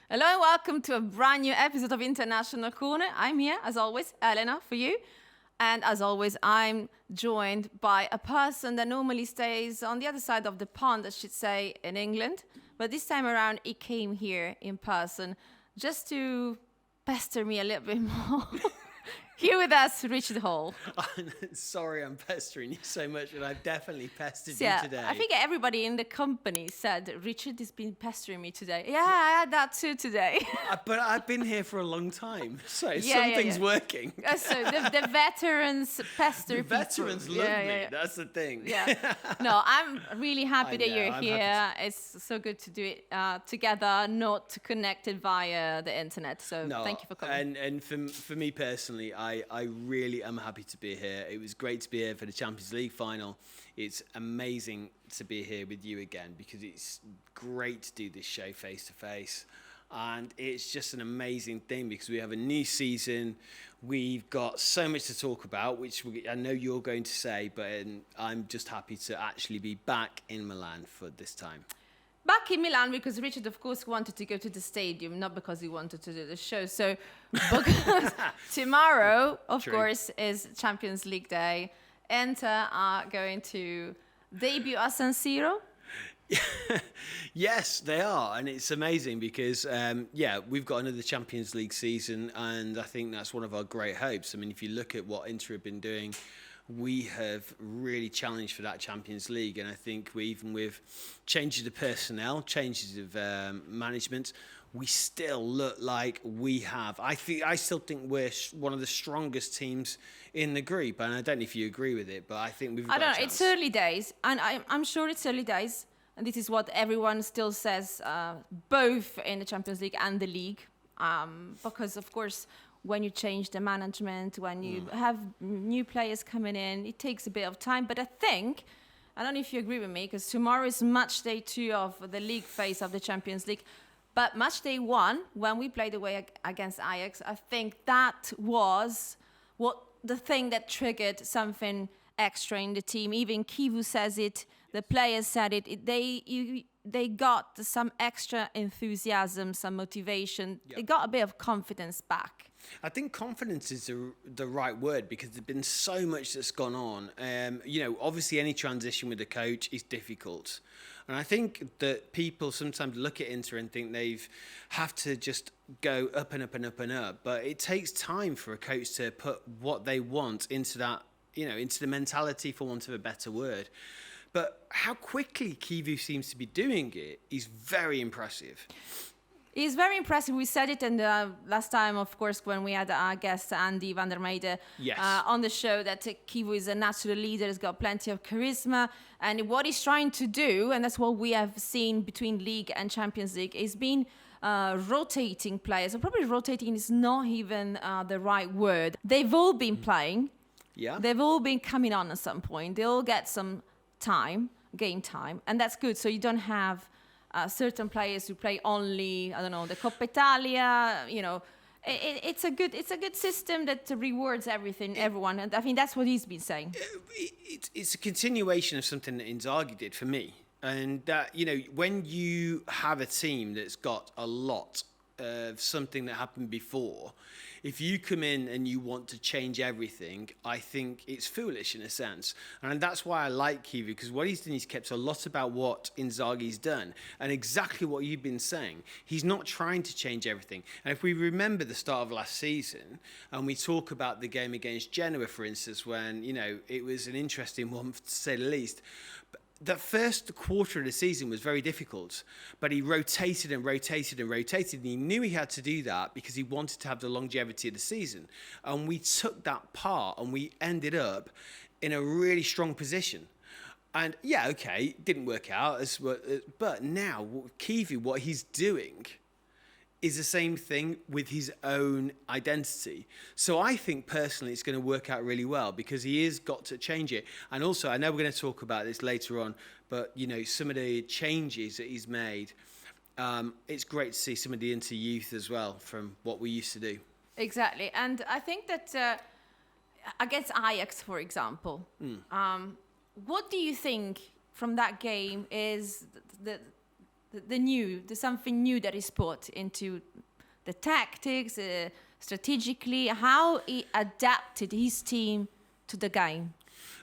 Hello and welcome to a brand new episode of International Corner. I'm here, as always, Elena, for you. And as always, I'm joined by a person that normally stays on the other side of the pond, I should say, in England. But this time around, he came here in person just to pester me a little bit more. Here with us, Richard Hall. Sorry I'm pestering you so much, but I've definitely pestered Yeah, you today. I think everybody in the company said, Richard has been pestering me today. Yeah, I had that too today. But I've been here for a long time, so something's working. So the veterans pester people. The veterans love me, that's the thing. Yeah. No, I'm really happy that you're I'm here. It's so good to do it together, not connected via the internet. So thank you for coming. And for me personally, I really am happy to be here. It was great to be here for the Champions League final. It's amazing to be here with you again because it's great to do this show face to face. And it's just an amazing thing because we have a new season. We've got so much to talk about, which I know you're going to say, but I'm just happy to actually be back in Milan for this time. Back in Milan because Richard, of course, wanted to go to the stadium, not because he wanted to do the show. So because tomorrow, of course, is Champions League day. Inter are going to debut at San Siro. Yes, they are, and it's amazing because we've got another Champions League season, and I think that's one of our great hopes. I mean, if you look at what Inter have been doing, we have really challenged for that Champions League, and I think even with changes of personnel, changes of management, we still look like we have. I still think we're one of the strongest teams in the group, and I don't know if you agree with it, but I think we've got a chance. It's early days, and I'm sure it's early days. And this is what everyone still says, both in the Champions League and the league. Because, of course, when you change the management, when you have new players coming in, it takes a bit of time. But I don't know if you agree with me, because tomorrow is match day 2 of the league phase of the Champions League. But match day 1, when we played away against Ajax, I think that was the thing that triggered something extra in the team. Even Chivu says it. The players said it. They got some extra enthusiasm, some motivation. Yep. They got a bit of confidence back. I think confidence is the right word because there's been so much that's gone on. Obviously any transition with a coach is difficult. And I think that people sometimes look at Inter and think they have to just go up and up and up and up. But it takes time for a coach to put what they want into that, into the mentality, for want of a better word. But how quickly Chivu seems to be doing it is very impressive. He's very impressive. We said it in the last time, of course, when we had our guest Andy van der Meijden on the show, that Chivu is a natural leader, has got plenty of charisma. And what he's trying to do, and that's what we have seen between League and Champions League, is been rotating players. So probably rotating is not even the right word. They've all been playing. Yeah. They've all been coming on at some point. They all get some game time, and that's good. So you don't have certain players who play only, the Coppa Italia. It's a good system that rewards everyone, and I think that's what he's been saying. It's a continuation of something that Inzaghi did for me, and that when you have a team that's got a lot of something that happened before, if you come in and you want to change everything, I think it's foolish in a sense. And that's why I like Chivu, because what he's done, he's kept a lot about what Inzaghi's done. And exactly what you've been saying, he's not trying to change everything. And if we remember the start of last season, and we talk about the game against Genoa, for instance, when, it was an interesting one, to say the least. The first quarter of the season was very difficult, but he rotated and rotated and rotated, and he knew he had to do that because he wanted to have the longevity of the season. And we took that part, and we ended up in a really strong position. And didn't work out, but now Chivu, what he's doing is the same thing with his own identity. So I think personally it's going to work out really well because he has got to change it. And also, I know we're going to talk about this later on, but some of the changes that he's made, it's great to see some of the Inter youth as well from what we used to do. Exactly. And I think that against Ajax, for example, what do you think from that game is the something new that is put into the tactics, strategically, how he adapted his team to the game.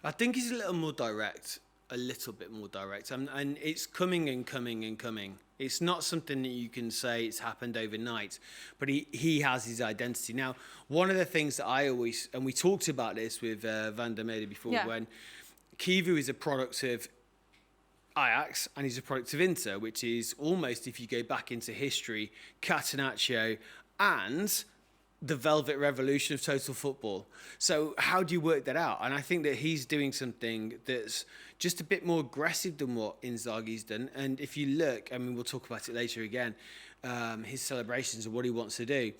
I think he's a little more direct, a little bit more direct, and it's coming and coming and coming. It's not something that you can say it's happened overnight, but he has his identity. Now, one of the things that I always, and we talked about this with Van der Mede before, when Chivu is a product of Ajax and he's a product of Inter, which is almost, if you go back into history, Catenaccio and the Velvet Revolution of total football. So how do you work that out? And I think that he's doing something that's just a bit more aggressive than what Inzaghi's done. And if you look, I mean, we'll talk about it later again, his celebrations and what he wants to do,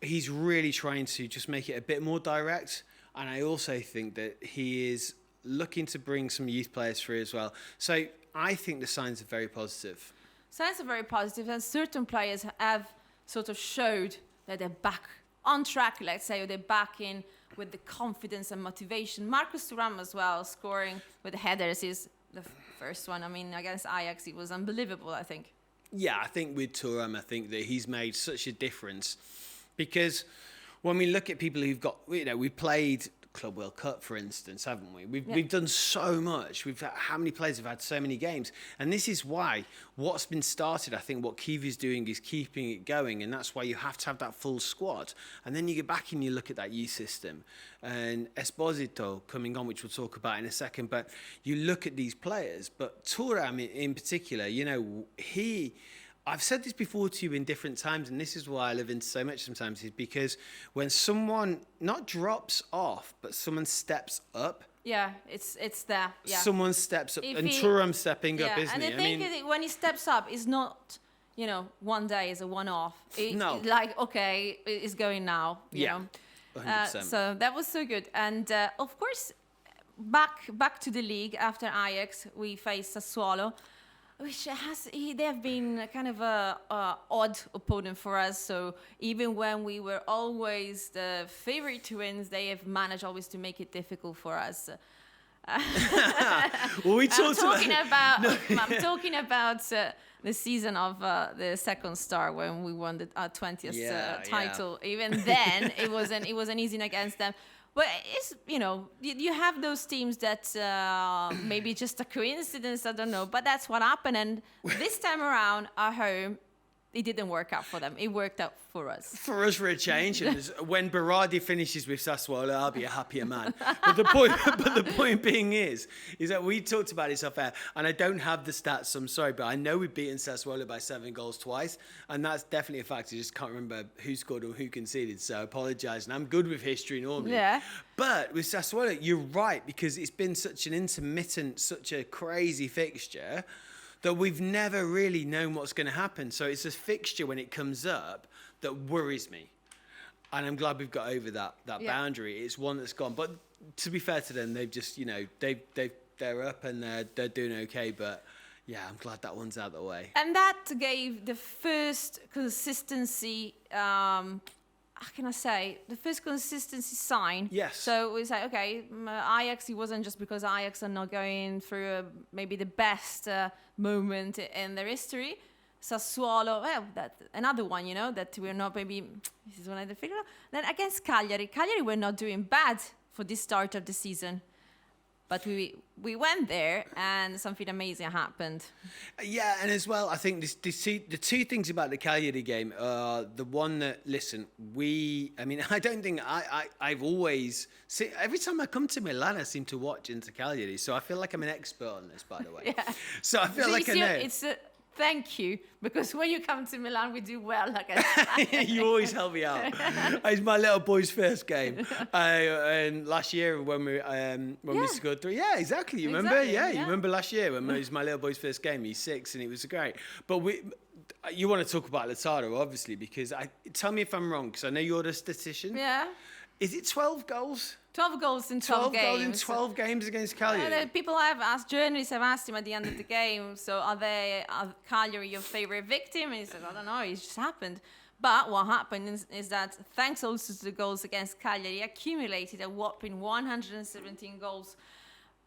he's really trying to just make it a bit more direct. And I also think that he is looking to bring some youth players through as well. So I think the signs are very positive. Signs are very positive, and certain players have sort of showed that they're back on track, let's say, or they're back in with the confidence and motivation. Marcus Thuram as well, scoring with the headers, is the first one. I mean, against Ajax, it was unbelievable, I think. Yeah, I think with Thuram, I think that he's made such a difference, because when we look at people who've got, we played Club World Cup, for instance, haven't we? We've done so much. How many players have had so many games? And this is why what's been started, I think what Kivu's doing is keeping it going, and that's why you have to have that full squad. And then you go back and you look at that youth system, and Esposito coming on, which we'll talk about in a second, but you look at these players, but Thuram in particular, I've said this before to you in different times, and this is why I love Inter so much sometimes, is because when someone not drops off, but someone steps up. Yeah, it's there. Yeah. Someone steps up, and Thuram's stepping up, isn't he? And the thing is, when he steps up, it's not, one day is a one-off. No. It's like, okay, it's going now, you know. 100%. So that was so good. And of course, back to the league after Ajax, we faced Sassuolo, which they have been kind of a odd opponent for us. So even when we were always the favorite to win, they have managed always to make it difficult for us. Well, we talked I'm talking about the season of the second star when we won the 20th title. Yeah. Even then, it wasn't easy against them. But it's, you have those teams that maybe just a coincidence, I don't know, but that's what happened. And this time around, at home, it didn't work out for them. It worked out for us. For us, for a change. And when Berardi finishes with Sassuolo, I'll be a happier man. But the point being is that we talked about this off air, and I don't have the stats, so I'm sorry, but I know we've beaten Sassuolo by 7 goals twice, and that's definitely a fact. I just can't remember who scored or who conceded, so I apologise. And I'm good with history normally. Yeah. But with Sassuolo, you're right, because it's been such an intermittent, such a crazy fixture, that we've never really known what's going to happen. So it's a fixture when it comes up that worries me. And I'm glad we've got over that boundary. It's one that's gone. But to be fair to them, they've just, they're up and they're doing okay. But yeah, I'm glad that one's out of the way. And that gave the first consistency, how can I say, the first consistency sign. Yes. So we say, okay, Ajax, it wasn't just because Ajax are not going through maybe the best moment in their history. Sassuolo, another one, that we're not maybe, this is one of the figure. Then against Cagliari we're not doing bad for this start of the season. But we went there and something amazing happened. Yeah, and as well, I think the two things about the Cagliari game are the one that, listen, I don't think I've always seen, every time I come to Milan, I seem to watch Inter Cagliari. So I feel like I'm an expert on this, by the way. Yeah. So I feel like I know. Thank you, because when you come to Milan, we do well. You always help me out. It's my little boy's first game, and last year when we scored 3. Yeah, exactly. You remember? Yeah, you remember last year when it was my little boy's first game. He's 6, and it was great. But you want to talk about Lautaro, obviously, because tell me if I'm wrong, because I know you're the statistician. Yeah. Is it 12 goals? 12 goals in 12 games. 12 goals in 12 games against Cagliari. People have asked, journalists have asked him at the end of the game, so are Cagliari your favorite victim? And he said, I don't know, it just happened. But what happened is that thanks also to the goals against Cagliari, he accumulated a whopping 117 goals,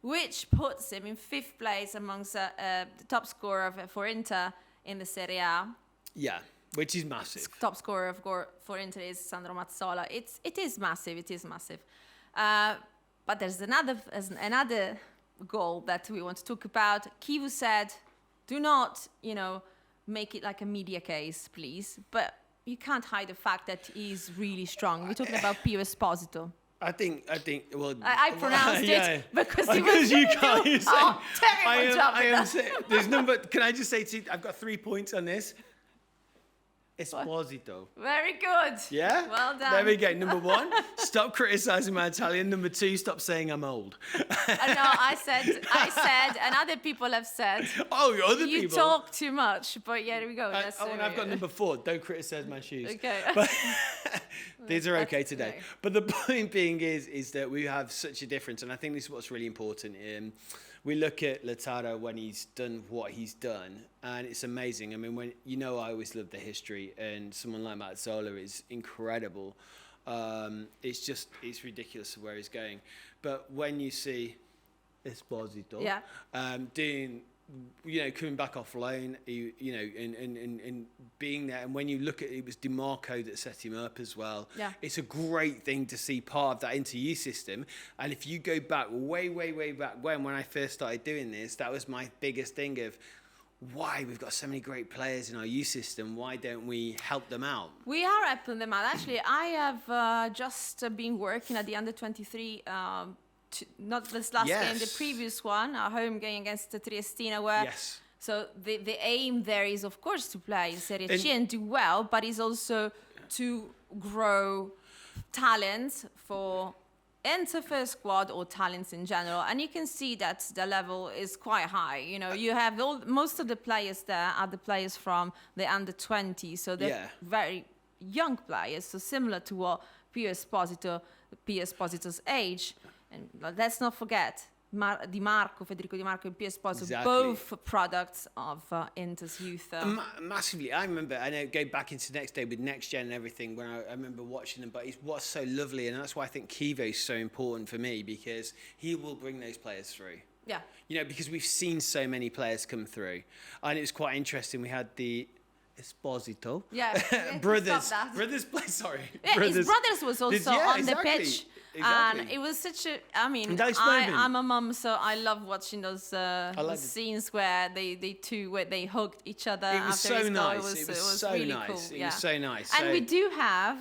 which puts him in 5th place amongst the top scorer for Inter in the Serie A. Yeah, which is massive. Top scorer for Inter is Sandro Mazzola. It is massive. It is massive. But there's another goal that we want to talk about. Chivu said, "Do not, make it like a media case, please." But you can't hide the fact that he's really strong. We're talking about Pio Esposito. I think. Well, I pronounced it because he was because you can't. You say, terrible job. There's number. Can I just say to you, I've got 3 points on this. Esposito. Very good. Yeah? Well done. There we go. Number 1, stop criticizing my Italian. Number 2, stop saying I'm old. I said, and other people have said. Oh, other people. You talk too much, but yeah, there we go. And I've got number 4. Don't criticize my shoes. Okay. But these are okay That's today. okay. But the point being is that we have such a difference, and I think this is what's really important. We look at Lautaro when he's done what he's done, and it's amazing. I mean, I always love the history, and someone like Mazzola is incredible. It's ridiculous where he's going. But when you see Esposito doing, coming back off loan, and being there, and when you look at it was DiMarco that set him up as well. Yeah. It's a great thing to see part of that Inter system. And if you go back way back when I first started doing this, that was my biggest thing of why we've got so many great players in our youth system. Why don't we help them out? We are helping them out. Actually, I have just been working at the under 23. Not this last game, the previous one, our home game against the Triestina, where so the aim there is, of course, to play in Serie C and do well, but is also to grow talents for Inter first squad or talents in general. And you can see that the level is quite high. You have most of the players there are the players from the under 20, so they're very young players, so similar to what Pio Esposito's age. And let's not forget, Federico Di Marco and Pio Esposito, both products of Inter's youth. Massively. I remember, I know, go back into the next day with Next Gen and everything, when I remember watching them, but what's so lovely, and that's why I think Chivu is so important for me, because he will bring those players through. Yeah. Because we've seen so many players come through. And it was quite interesting. We had the Esposito. Yeah. brothers play, sorry. Yeah, his brothers was also on the pitch. Exactly. And it was such a, I'm a mum, so I love watching those scenes where they hugged each other. It was after so his goal. nice. It was so really nice. Cool. It was so nice. And we do have,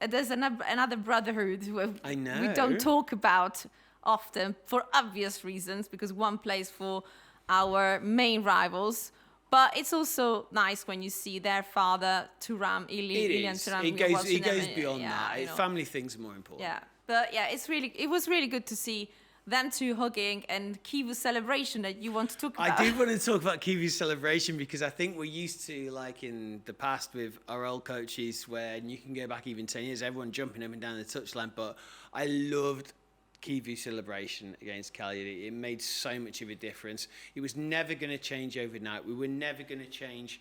there's another brotherhood who we don't talk about often for obvious reasons, because one plays for our main rivals. But it's also nice when you see their father, Thuram, Ilian Thuram. It goes beyond that. Family things are more important. Yeah. But yeah, it was really good to see them two hugging and Chivu's celebration that you want to talk about. I do want to talk about Chivu's celebration, because I think we're used to, like in the past with our old coaches, where you can go back even 10 years, everyone jumping up and down the touchline. But I loved Chivu's celebration against Cagliari. It made so much of a difference. It was never going to change overnight. We were never going to change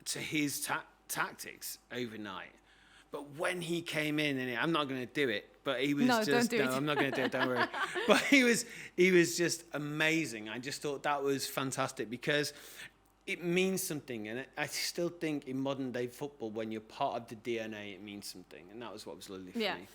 to his tactics overnight. But when he came in, and I'm not going to do it, but he was I'm not going to do it, don't worry. But he was just amazing. I just thought that was fantastic, because it means something. And I still think in modern day football, when you're part of the DNA, it means something. And that was what was lovely for me.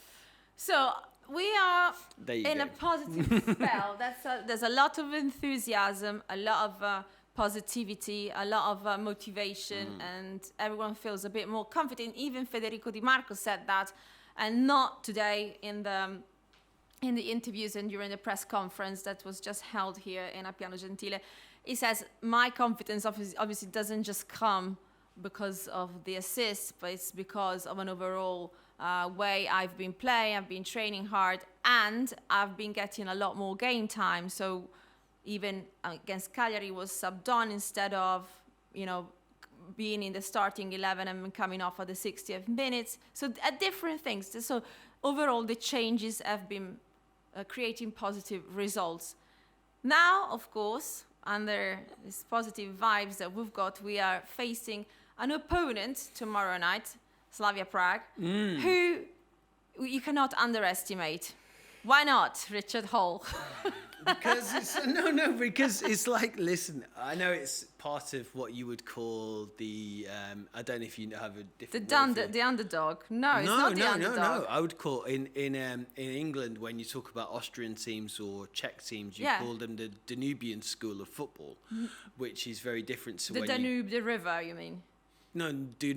So we are in a positive spell. There's a lot of enthusiasm, a lot of positivity, a lot of motivation, and everyone feels a bit more confident. Even Federico Di Marco said that, and not today in the interviews and during the press conference that was just held here in Appiano Gentile. He says, my confidence obviously doesn't just come because of the assists, but it's because of an overall way I've been playing, I've been training hard, and I've been getting a lot more game time. So even against Cagliari was subbed on instead of, being in the starting 11 and coming off at the 60th minutes. So different things. So overall, the changes have been creating positive results. Now, of course, under these positive vibes that we've got, we are facing an opponent tomorrow night, Slavia Prague, who you cannot underestimate. Why not, Richard Hall? Because because it's like, listen, I know it's part of what you would call the I don't know if you have a different The underdog. No, it's not the underdog. No. I would call in England, when you talk about Austrian teams or Czech teams, you call them the Danubian school of football, which is very different to the Danube, the river, you mean? No, the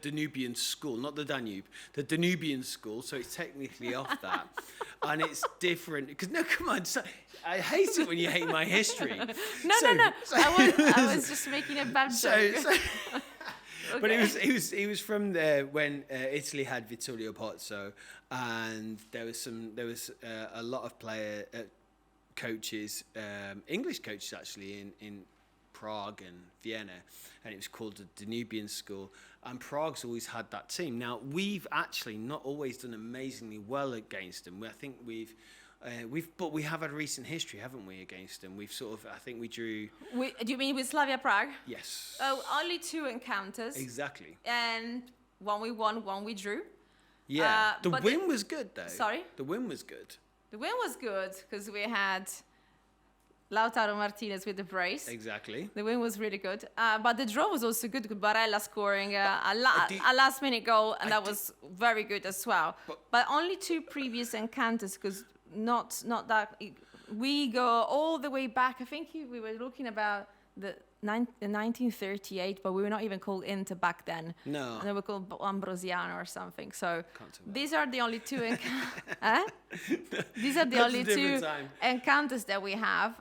Danubian school, not the Danube, the Danubian school. So it's technically off that, and it's different. Because no, come on, I hate it when you hate my history. No. I was just making a bad joke. Okay. But he was from there when Italy had Vittorio Pozzo, and there was a lot of coaches, English coaches actually in Prague and Vienna, and it was called the Danubian School. And Prague's always had that team. Now, we've actually not always done amazingly well against them. I think but we have had a recent history, haven't we, against them? I think we drew. Do you mean with Slavia Prague? Yes. Oh, only 2 encounters. Exactly. And one we won, one we drew. Yeah. The win was good, though. Sorry? The win was good. The win was good because we had Lautaro Martinez with the brace. Exactly. The win was really good. But the draw was also good with Barella scoring a last-minute goal, and that was very good as well. But only 2 previous encounters, because not that... We go all the way back. I think we were looking about the 1938, but we were not even called Inter back then. No. And they were called Ambrosiano or something. So these are the only 2 These are the only 2 encounters that we have.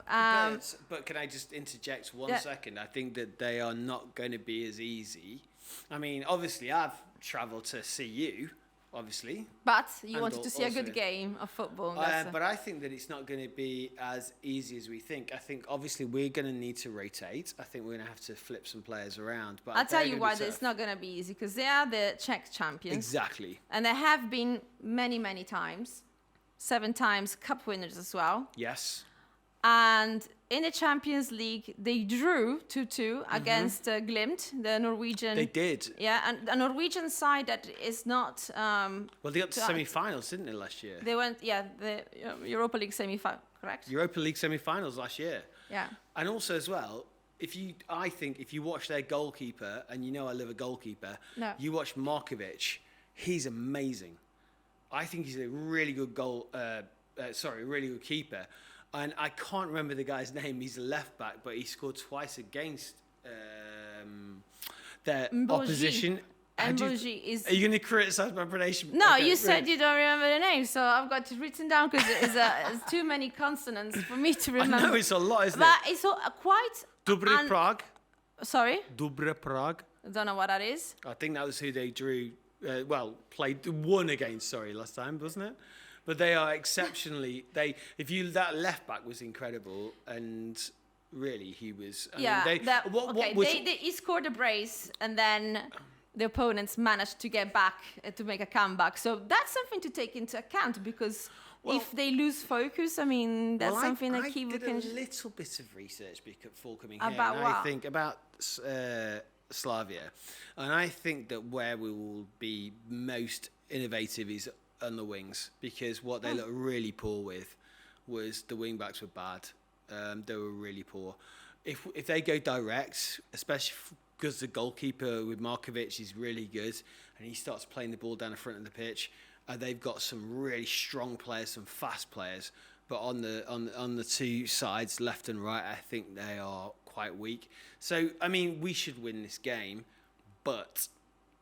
But can I just interject 1 second? I think that they are not going to be as easy. I mean, obviously, I've travelled to see you, obviously. But you wanted to see a good game of football. But I think that it's not going to be as easy as we think. I think, obviously, we're going to need to rotate. I think we're going to have to flip some players around. But I'll tell you why it's not going to be easy, because they are the Czech champions. Exactly. And they have been many, many times. 7 times cup winners as well. Yes. And in the Champions League, they drew 2-2 against Glimt, the Norwegian. They did. Yeah, and a Norwegian side that is not... well, they got to semi-finals, didn't they, last year? They went, the Europa League semi-final, correct? Europa League semi-finals last year. Yeah. And also as well, I think if you watch their goalkeeper, and you know I love a goalkeeper, you watch Markovic, he's amazing. I think he's a really good really good keeper. And I can't remember the guy's name. He's a left back, but he scored twice against their opposition. Are you going to criticise my pronunciation? No, you said you don't remember the name, so I've got it written down because it's too many consonants for me to remember. I know it's a lot, isn't it? But it's quite... Dobre Prague. Sorry? Dobre Prague. I don't know what that is. I think that was who they drew, won against, last time, wasn't it? But they are exceptionally. That left back was incredible, and really he was. He scored a brace, and then the opponents managed to get back to make a comeback. So that's something to take into account, because if they lose focus, I mean that's something that Chivu can. I did a little bit of research before coming here. About what? I think about Slavia, and I think that where we will be most innovative is on the wings, because what they looked really poor with was the wing backs were bad. They were really poor. If they go direct, especially because the goalkeeper with Markovic is really good, and he starts playing the ball down the front of the pitch, they've got some really strong players, some fast players. But on the 2 sides, left and right, I think they are quite weak. So I mean, we should win this game, but.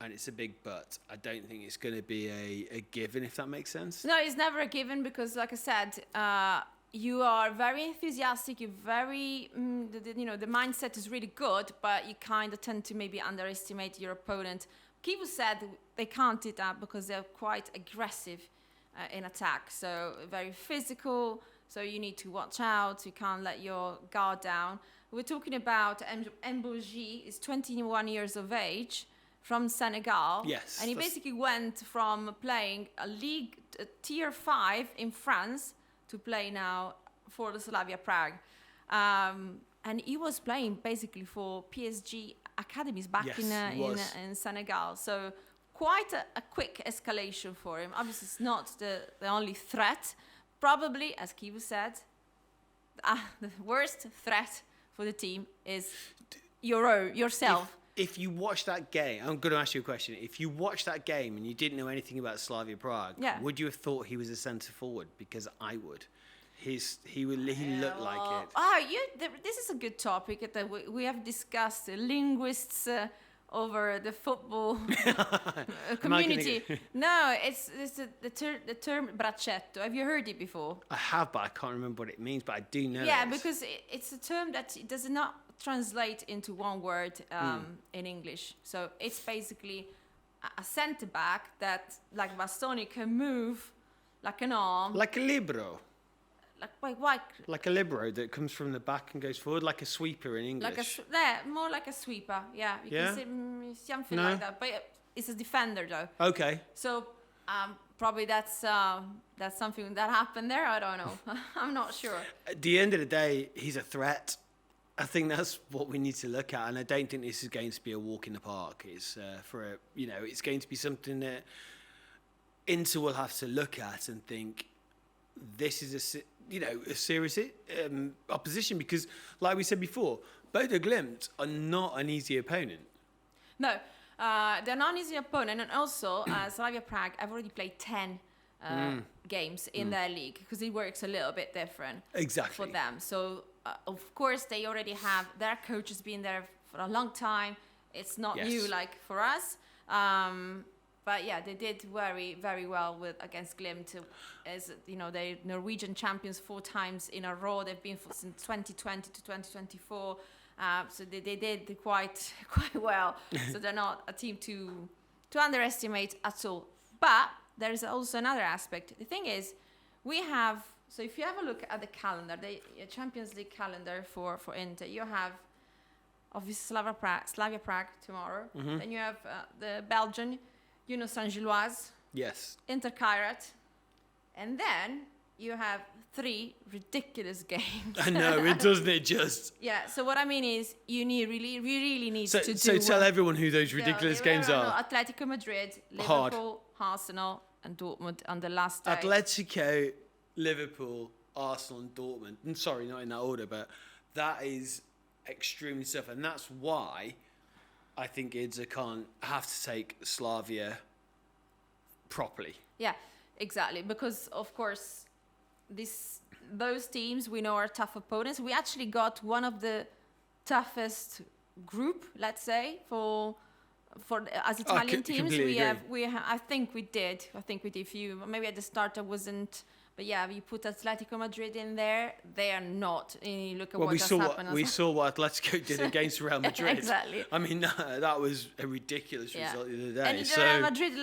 And it's a big but. I don't think it's going to be a given, if that makes sense. No, it's never a given, because, like I said, you are very enthusiastic. You're very, the mindset is really good, but you kind of tend to maybe underestimate your opponent. Chivu said they can't do that because they're quite aggressive in attack. So very physical. So you need to watch out. You can't let your guard down. We're talking about Mbouji. Is 21 years of age. From Senegal. Yes. And he basically went from playing a league tier 5 in France to play now for the Slavia Prague. And he was playing basically for PSG academies back in Senegal. So quite a quick escalation for him. Obviously, it's not the only threat. Probably, as Chivu said, the worst threat for the team is yourself. If you watch that game, I'm going to ask you a question. If you watched that game and you didn't know anything about Slavia Prague, would you have thought he was a centre forward? Because I would. He looked like it. This is a good topic that we have discussed. Linguists over the football community. No, it's the term braccetto. Have you heard it before? I have, but I can't remember what it means. But I do know. Yeah, because it's a term that does not translate into one word in English. So it's basically a centre back that, like Bastoni, can move like an arm, like a libero. Like a libero that comes from the back and goes forward, like a sweeper in English. More like a sweeper. Yeah, you can say something like that. But it's a defender, though. Okay. So probably that's something that happened there. I don't know. I'm not sure. At the end of the day, he's a threat. I think that's what we need to look at, and I don't think this is going to be a walk in the park. It's it's going to be something that Inter will have to look at and think this is a serious opposition, because, like we said before, Bodo Glimt are not an easy opponent. No, they're not an easy opponent, and also Slavia Prague have already played 10 games in their league, because it works a little bit different for them. So of course they already have their coach has been there for a long time. It's not new like for us. But yeah, they did very, very well against Glimt. As you know, they're Norwegian champions 4 times in a row. They've been since 2020 to 2024. So they did quite well. So they're not a team to underestimate at all. But there is also another aspect. The thing is, so if you have a look at the calendar, the Champions League calendar for Inter, you have obviously Slavia Prague tomorrow. Then you have the Belgian, Saint-Gilloise. Yes. Inter Kairat. And then you have 3 ridiculous games. I know, doesn't it just? Yeah, so what I mean is we really need to do... So tell everyone who those ridiculous games are. Atletico Madrid, Liverpool, Arsenal and Dortmund on the last day. Atletico, Liverpool, Arsenal and Dortmund. And sorry, not in that order, but that is extremely tough. And that's why I think Inter can't have to take Slavia properly. Yeah, exactly. Because, of course, those teams we know are tough opponents. We actually got one of the toughest group, let's say, for as Italian teams. I think we did. Maybe at the start I wasn't. But yeah, you put Atletico Madrid in there, they are not. You look at what has happened. We saw what Atletico did against Real Madrid. Exactly. I mean, that was a ridiculous result the other day. And Real Madrid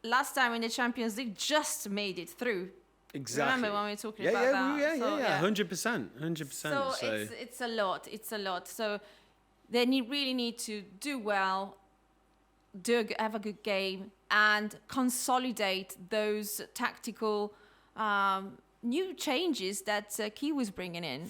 last time in the Champions League just made it through. Exactly. Remember when we were talking about that? Yeah, 100%. So it's a lot. So they really need to do well, have a good game, and consolidate those tactical new changes that Chivu was bringing in,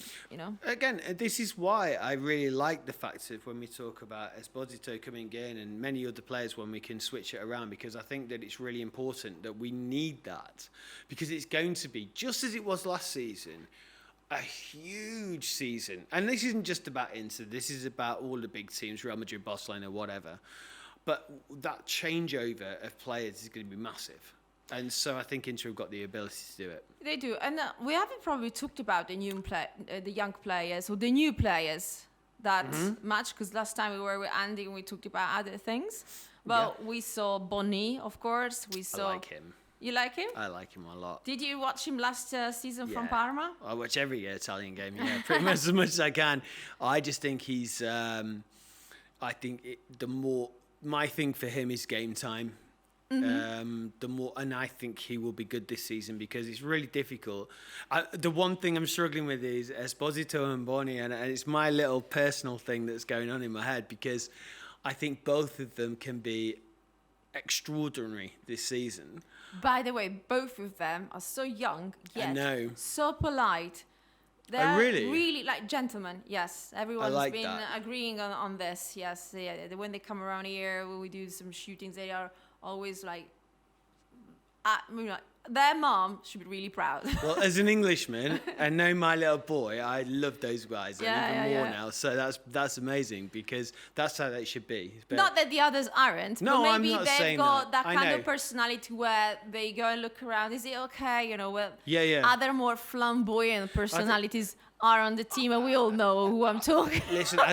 Again, this is why I really like the fact that when we talk about Esposito coming in and many other players, when we can switch it around, because I think that it's really important that we need that, because it's going to be, just as it was last season, a huge season. And this isn't just about Inter, this is about all the big teams, Real Madrid, Barcelona, whatever. But that changeover of players is going to be massive. And so I think Inter have got the ability to do it. They do. And we haven't probably talked about the young players or the new players that much, because last time we were with Andy and we talked about other things. Well, we saw Boni, of course. I like him. You like him? I like him a lot. Did you watch him last season from Parma? I watch every Italian game, pretty much as much as I can. I just think he's... my thing for him is game time. And I think he will be good this season, because it's really difficult. The one thing I'm struggling with is Esposito and Boni, and it's my little personal thing that's going on in my head, because I think both of them can be extraordinary this season. By the way, both of them are so young, yet so polite. They're really like gentlemen. Yes, everyone's been agreeing on this. Yes, when they come around here, when we do some shootings, they are always like, their mom should be really proud. Well, as an Englishman and know my little boy, I love those guys and even more now. So that's amazing because that's how they should be. Not that the others aren't, no, but maybe I'm not they've saying got that I kind know. of personality where they go and look around. Is it okay? Yeah. Other more flamboyant personalities are on the team, and we all know who I'm talking. Listen, I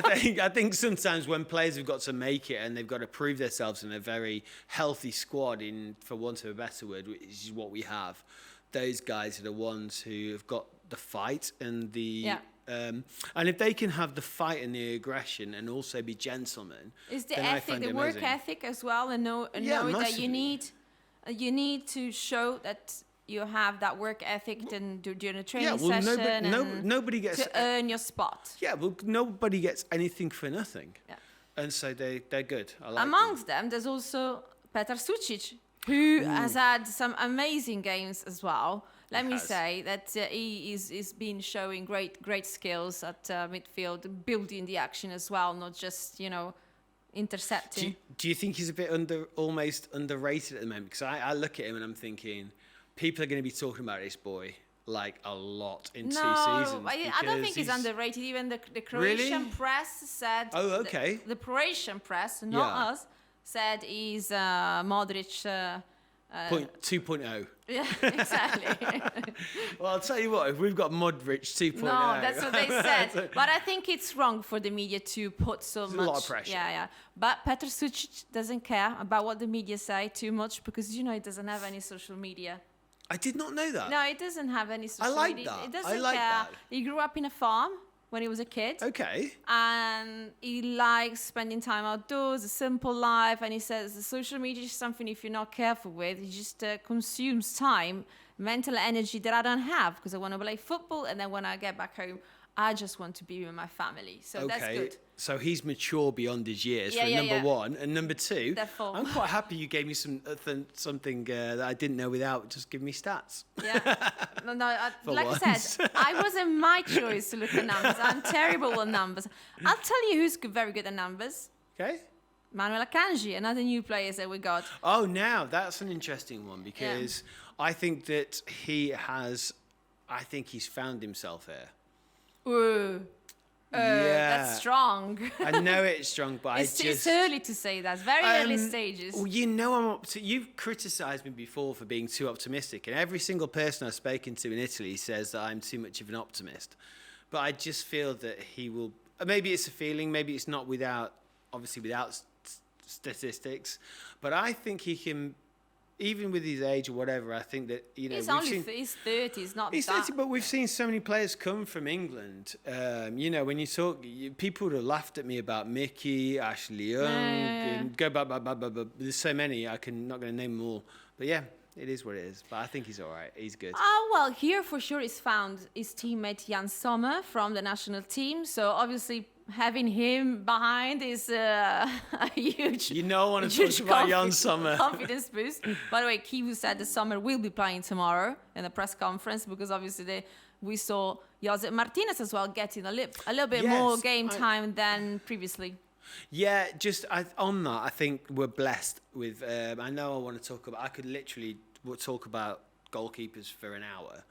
think sometimes when players have got to make it and they've got to prove themselves in a very healthy squad, for want of a better word, which is what we have, those guys are the ones who have got the fight and the and if they can have the fight and the aggression and also be gentlemen, is the then I ethic, find the it work amazing. ethic as well, and know that you need to show that you have that work ethic during a training session nobody gets to earn your spot. Yeah, well, nobody gets anything for nothing. Yeah. And so they're good. I like Amongst them, there's also Petar Sucic, who has had some amazing games as well. Let me say that he is been showing great skills at midfield, building the action as well, not just intercepting. Do you think he's a bit almost underrated at the moment? Because I look at him and I'm thinking, people are going to be talking about this boy like a lot in 2 seasons. I don't think he's underrated. Even the Croatian press said. Oh, okay. The Croatian press, not us, said he's Modric. 2.0. Yeah, exactly. Well, I'll tell you what, if we've got Modric 2.0. No, that's what they said. But I think it's wrong for the media to put so much. A lot of pressure. Yeah. But Petar Sucic doesn't care about what the media say too much because, he doesn't have any social media. I did not know that. No, he doesn't have any social I like media. that. He doesn't I like care. that. He grew up in a farm when he was a kid. Okay. And he likes spending time outdoors, a simple life. And he says the social media is something if you're not careful with, it just consumes time, mental energy that I don't have because I want to play football. And then when I get back home, I just want to be with my family. So that's good. So he's mature beyond his years for number one. And number two, Therefore. I'm quite happy you gave me something that I didn't know without just giving me stats. Yeah. No, like once. I said, I wasn't my choice to look at numbers. I'm terrible at numbers. I'll tell you who's very good at numbers. Okay. Manuel Akanji, another new player that we got. Oh, now that's an interesting one because I think that he's found himself here. Ooh. That's strong. I know it's strong, but it's early to say that. It's very early stages. Well, you've criticised me before for being too optimistic, and every single person I've spoken to in Italy says that I'm too much of an optimist. But I just feel that he will. Maybe it's a feeling. Maybe it's not without statistics. But I think he can. Even with his age or whatever, I think that he's only he's 30. He's not. He's 30, but we've seen so many players come from England. When you talk, people would have laughed at me about Mickey, Ashley Young, and go blah. There's so many. Not going to name them all. But yeah, it is what it is. But I think he's all right. He's good. Well, here for sure he's found his teammate Jan Sommer from the national team. So obviously, having him behind is a huge. I want to talk about Jan Sommer. Confidence boost. By the way, Chivu said that Sommer will be playing tomorrow in the press conference because obviously we saw Josep Martinez as well getting a little bit more game time than previously. Yeah, on that, I think we're blessed with. I know I want to talk about. I could literally talk about goalkeepers for an hour,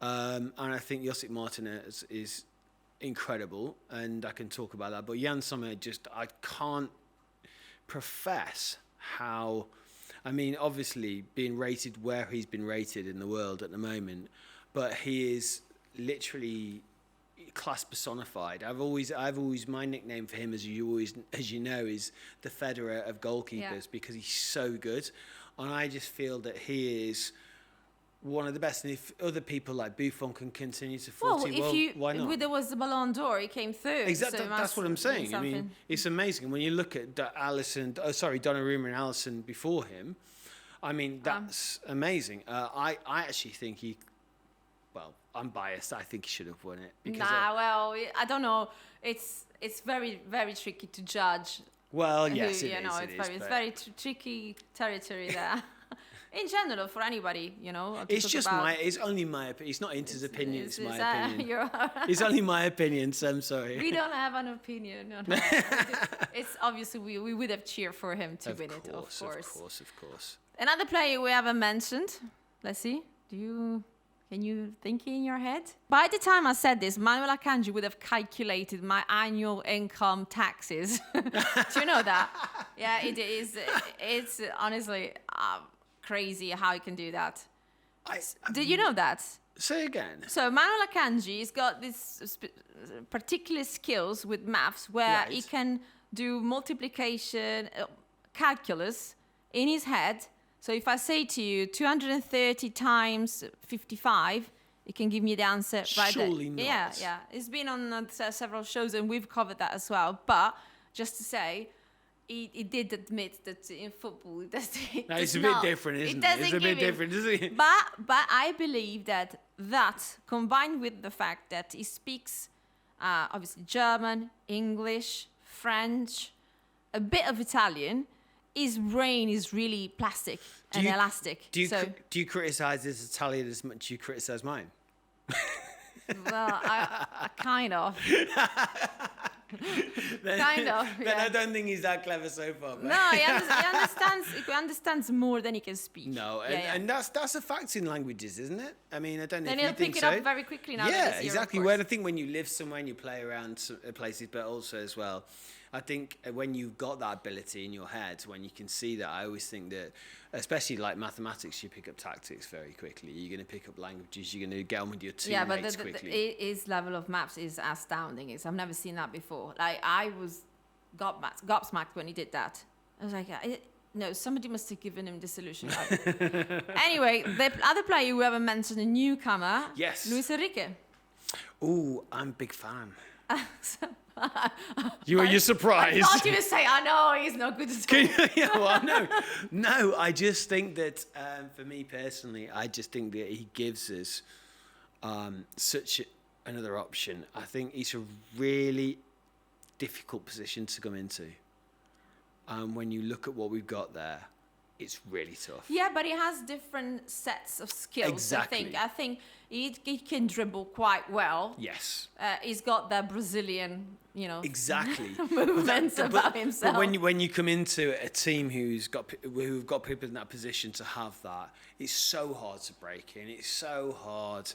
and I think Josep Martinez is incredible, and I can talk about that. But Jan Sommer, I can't profess how. I mean, obviously, being rated where he's been rated in the world at the moment, but he is literally class personified. I've always my nickname for him, as you know, is the Federer of goalkeepers because he's so good, and I just feel that he is one of the best, and if other people like Buffon can continue to 40, why not? There was the Ballon d'Or, he came third. Exactly, so that's what I'm saying. I mean, it's amazing when you look at Donnarumma and Alisson before him. I mean, that's amazing. I actually think I'm biased. I think he should have won it. Because I don't know. It's very, very tricky to judge. Well, yes, it's very tricky territory there. in general, for anybody, you know. to It's talk just about- it's only my opinion. It's not Inter's opinion, it's my it's, opinion. you're- It's only my opinion, so I'm sorry. We don't have an opinion. On it's obviously we would have cheered for him to win it, of course. Of course. Another player we haven't mentioned. Let's see. Can you think in your head? By the time I said this, Manuel Akanji would have calculated my annual income taxes. Do you know that? Yeah, it is. It's honestly crazy how you can do that. Did you know that? Say again. So Manuel Akanji's got this particular skills with maths where he Right. can do multiplication, calculus in his head. So if I say to you 230 times 55, it can give me the answer right there. Surely not. Yeah. It's been on several shows and we've covered that as well. But just to say, he did admit that in football, It's a bit different, isn't it? It's a bit different, isn't it? But I believe that combined with the fact that he speaks obviously German, English, French, a bit of Italian, his brain is really plastic and elastic. Do you criticise his Italian as much as you criticise mine? Well, I kind of. Then I don't think he's that clever so far. But. No, he understands more than he can speak. No, and that's a fact in languages, isn't it? I mean, I don't know Then if you he'll think pick so. it up very quickly now. Yeah, exactly. When I think when you live somewhere and you play around places, but also as well, I think when you've got that ability in your head, when you can see that, I always think that, especially like mathematics, you pick up tactics very quickly. You're going to pick up languages. You're going to get on with your teammates quickly. His level of maths is astounding. I've never seen that before. Like I was gobsmacked when he did that. I was like, no, somebody must have given him the solution. Anyway, the other player who haven't mentioned, a newcomer, Yes. Luis Enrique. Ooh, I'm a big fan. You're surprised. I thought you would say, I know he's not good at all. No, I just think that for me personally, I just think that he gives us such another option. I think it's a really difficult position to come into. When you look at what we've got there, it's really tough. Yeah, but he has different sets of skills. Exactly. I think he can dribble quite well. Yes. He's got that Brazilian, Exactly. movements about himself. But when you come into a team who've got people in that position to have that, it's so hard to break in. It's so hard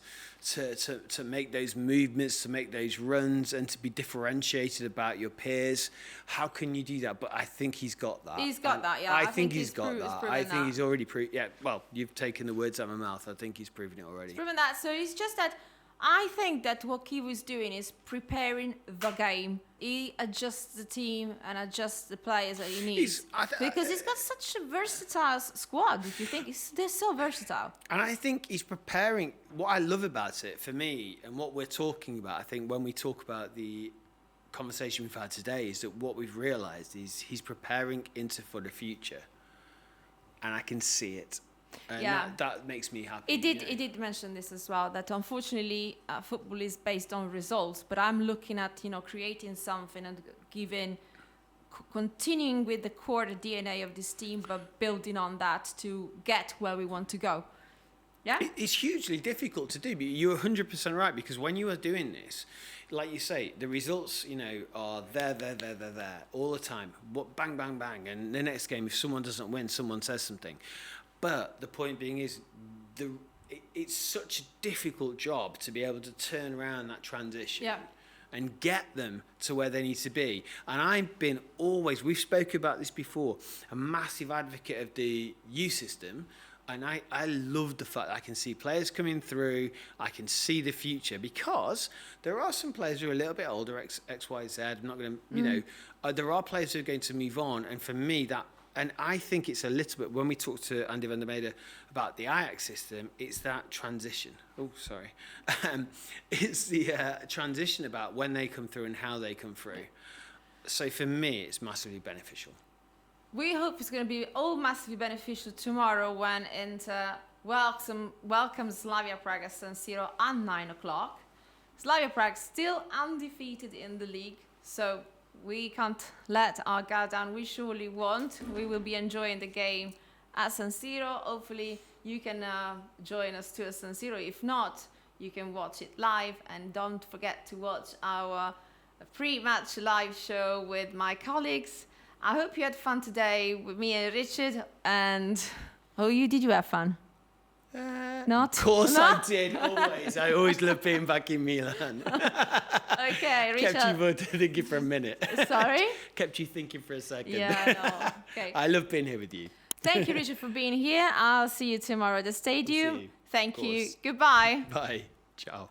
to make those movements, to make those runs, and to be differentiated about your peers. How can you do that? But I think he's got that. He's got that, yeah. I think he's got he's that. proven I think that. he's already proved. Yeah. Well, you've taken the words out of my mouth. I think he's proven it already. Proven that. So it's just that I think that what Chivu is doing is preparing the game. He adjusts the team and adjusts the players that he needs. Because he's got such a versatile squad, if you think. They're so versatile. And I think he's preparing. What I love about it, for me, and what we're talking about, I think when we talk about the conversation we've had today, is that what we've realised is he's preparing for the future. And I can see it. And that makes me happy. He did mention this as well, that unfortunately football is based on results, but I'm looking at creating something and continuing with the core DNA of this team, but building on that to get where we want to go. Yeah, it's hugely difficult to do, but you're 100% right, because when you are doing this, like you say, the results are there all the time. Bang, bang, bang, and the next game, if someone doesn't win, someone says something. But the point being is, it's such a difficult job to be able to turn around that transition and get them to where they need to be. And I've been always, we've spoken about this before, a massive advocate of the U system. And I love the fact that I can see players coming through, I can see the future, because there are some players who are a little bit older, X, Y, Z. I'm not going to, there are players who are going to move on. And for me, and I think it's a little bit, when we talked to Andy van der Meijden about the Ajax system, it's that transition. Oh, sorry. It's the transition about when they come through and how they come through. So for me, it's massively beneficial. We hope it's going to be all massively beneficial tomorrow when Inter welcomes Slavia Prague at San Siro at 9 o'clock. Slavia Prague still undefeated in the league, so we can't let our guard down. We surely won't. We will be enjoying the game at San Siro. Hopefully you can join us too at San Siro. If not, you can watch it live, and don't forget to watch our pre-match live show with my colleagues. I hope you had fun today with me and Richard. And did you have fun? Not? Of course I did, always. I always love being back in Milan. Okay, Richard. Kept you both thinking for a minute. Sorry? Kept you thinking for a second. Yeah, I know. Okay. I love being here with you. Thank you, Richard, for being here. I'll see you tomorrow at the stadium. See you. Thank you. Goodbye. Bye. Ciao.